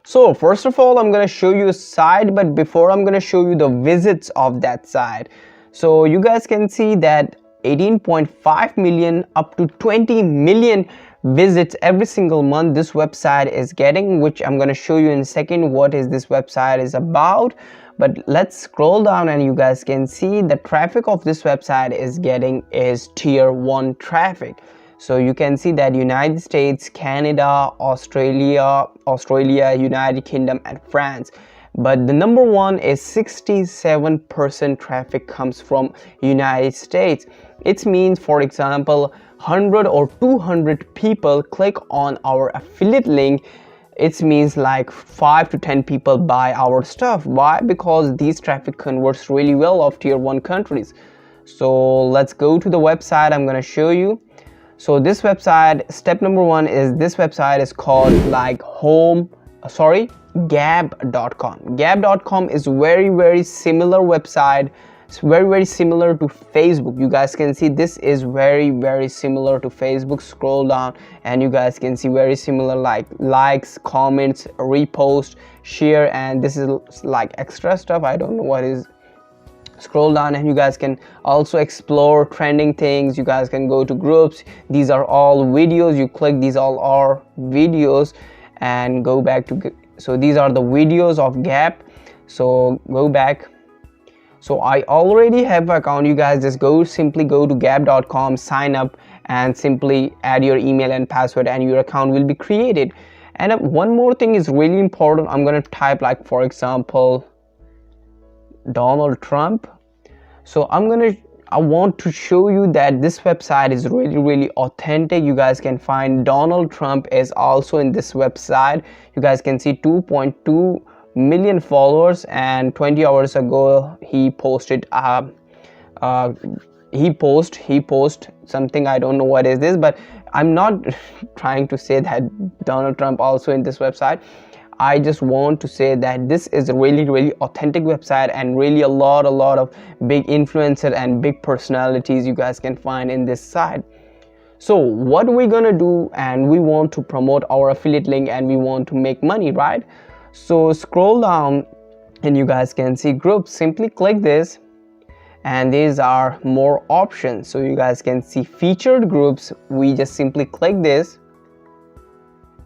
So first of all, I'm going to show you a site, but before I'm going to show you the visits of that site. So you guys can see that 18.5 million up to 20 million visits every single month this website is getting, which I'm going to show you in a second what is this website is about. But let's scroll down and you guys can see the traffic of this website is getting is tier 1 traffic. So you can see that United States, Canada, Australia, United Kingdom and France. But the number one is 67% traffic comes from United States. It means, for example, 100 or 200 people click on our affiliate link. It means like 5 to 10 people buy our stuff. Why? Because these traffic converts really well of tier 1 countries. So let's go to the website. I'm gonna show you. So this website, step number one is this website is called like gab.com. Gab.com is very similar website. It's very similar to Facebook. You guys can see this is very similar to Facebook. Scroll down and you guys can see very similar, like likes, comments, repost, share, and this is like extra stuff. I don't know what is. Scroll down and you guys can also explore trending things. You guys can go to groups. These are all videos. You click, these all are videos, and go back to, so these are the videos of Gap. So go back. So I already have an account. You guys just simply go to gap.com, sign up, and simply add your email and password and your account will be created. And one more thing is really important. I'm going to type, like, for example, Donald Trump. So I want to show you that this website is really authentic. You guys can find Donald Trump is also in this website. You guys can see 2.2 million followers, and 20 hours ago he posted he post something. I don't know what is this, but I'm not trying to say that Donald Trump also in this website. I just want to say that this is a really authentic website, and really a lot of big influencers and big personalities you guys can find in this site. So what we're gonna do, and we want to promote our affiliate link and we want to make money, right? So scroll down and you guys can see groups. Simply click this and these are more options. So you guys can see featured groups. We just simply click this,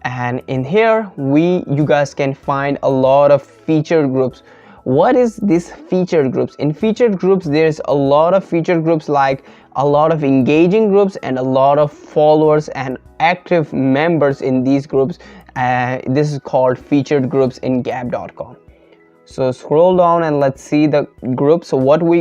and in here you guys can find a lot of featured groups. What is this featured groups? In featured groups there's a lot of featured groups, like a lot of engaging groups and a lot of followers and active members in these groups. This is called featured groups in gab.com. So scroll down and let's see the groups. So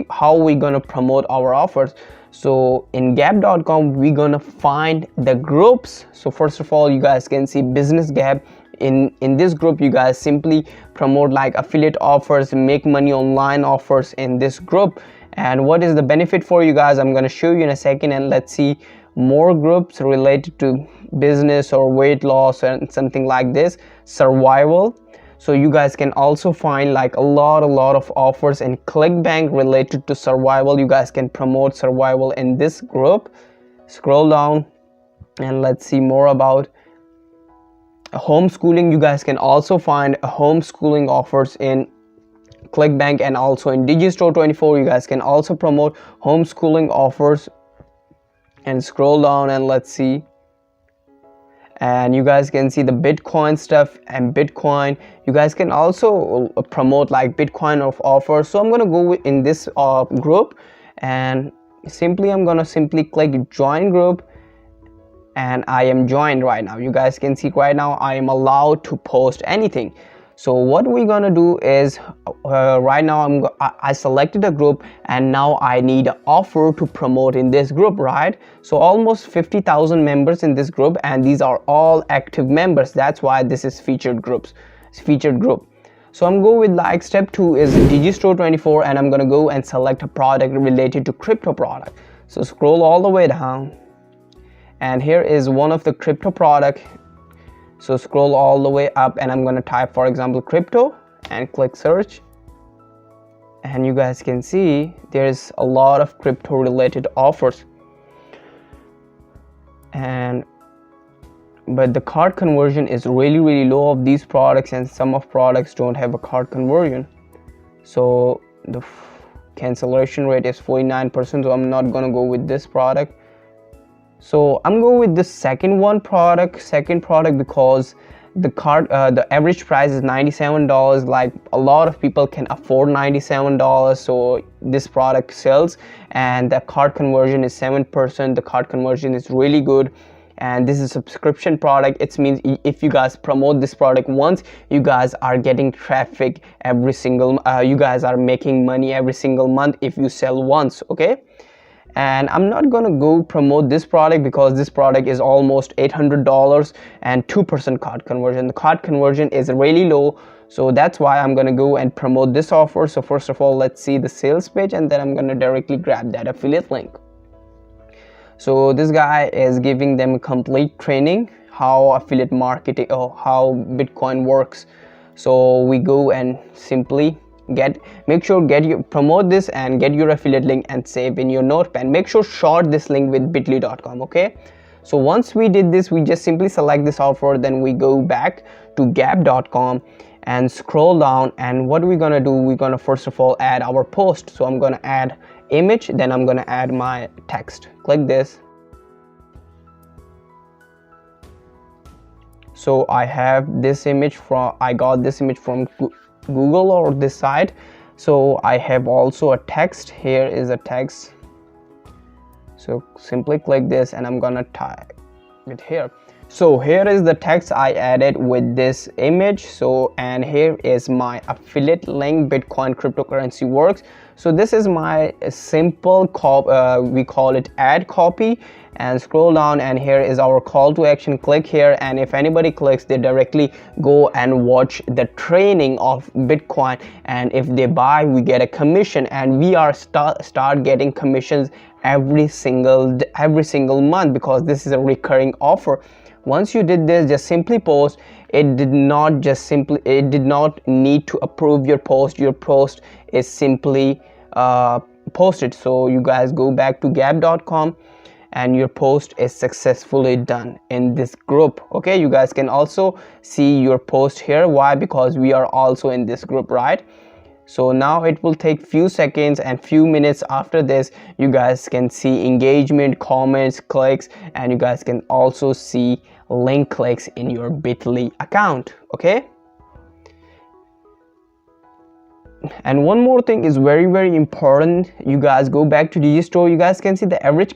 how we gonna promote our offers? So in gab.com we're gonna find the groups. So first of all, you guys can see business Gab. In this group you guys simply promote like affiliate offers, make money online offers in this group. And what is the benefit for you guys, I'm gonna show you in a second. And let's see more groups related to business or weight loss and something like this, survival. So you guys can also find like a lot of offers in ClickBank related to survival. You guys can promote survival in this group. Scroll down and let's see more about homeschooling. You guys can also find homeschooling offers in ClickBank and also in Digistore24. You guys can also promote homeschooling offers. And scroll down and let's see, and you guys can see the Bitcoin stuff and Bitcoin. You guys can also promote like Bitcoin of offers. So I'm gonna go in this group, and I'm gonna simply click join group, and I am joined right now. You guys can see right now I am allowed to post anything. So what we're gonna do is right now I selected a group, and now I need an offer to promote in this group, right? So almost 50,000 members in this group, and these are all active members. That's why this is featured groups. It's featured group. So I'm going with like step 2 is Digistore24, and I'm gonna go and select a product related to crypto product. So scroll all the way down, and here is one of the crypto product. So scroll all the way up, and I'm going to type, for example, crypto, and click search. And you guys can see there's a lot of crypto related offers. And but the cart conversion is really low of these products, and some of products don't have a cart conversion. So the cancellation rate is 49%, so I'm not gonna go with this product. So I'm going with the second product because the average price is $97. Like, a lot of people can afford $97, so this product sells, and the cart conversion is 7%. The cart conversion is really good, and this is a subscription product. It means if you guys promote this product once, you guys are getting traffic every single you guys are making money every single month if you sell once. Okay, and I'm not gonna go promote this product because this product is almost $800 and 2% cart conversion. The cart conversion is really low, so that's why I'm gonna go and promote this offer. So first of all, let's see the sales page, and then I'm gonna directly grab that affiliate link. So this guy is giving them a complete training how affiliate marketing or how Bitcoin works. So we go and simply promote this and get your affiliate link and save in your notepad. Make sure short this link with bit.ly.com. okay, so once we did this, we just simply select this offer, then we go back to gap.com and scroll down, and what we're gonna do, we're gonna first of all add our post. So I'm gonna add image, then I'm gonna add my text. Click this. So I have this image I got this image from Google or this site. So I have also a text. Here is a text, so simply click this, and I'm gonna type it here. So here is the text I added with this image. So, and here is my affiliate link, Bitcoin cryptocurrency works. So this is my simple we call it ad copy, and scroll down, and here is our call to action. Click here, and if anybody clicks, they directly go and watch the training of Bitcoin, and if they buy, we get a commission, and we are start getting commissions every single month because this is a recurring offer. Once you did this, just simply post. It did not need to approve your post. Your post is simply posted. So you guys go back to gap.com, and your post is successfully done in this group. Okay, you guys can also see your post here. Why? Because we are also in this group, right? So now it will take few seconds, and few minutes after this, you guys can see engagement, comments, clicks, and you guys can also see link clicks in your Bitly account. Okay, and one more thing is very important. You guys go back to Digistore. You guys can see the average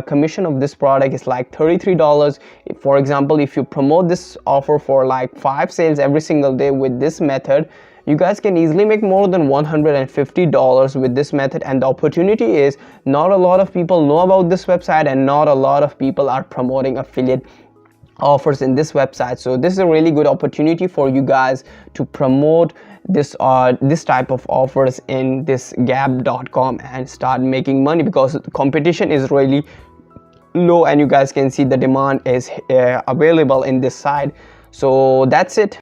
commission of this product is like $33. For example, if you promote this offer for like 5 sales every single day with this method, you guys can easily make more than $150 with this method. And the opportunity is, not a lot of people know about this website, and not a lot of people are promoting affiliate offers in this website. So this is a really good opportunity for you guys to promote this type of offers in this gap.com and start making money, because the competition is really low, and you guys can see the demand is available in this site. So that's it.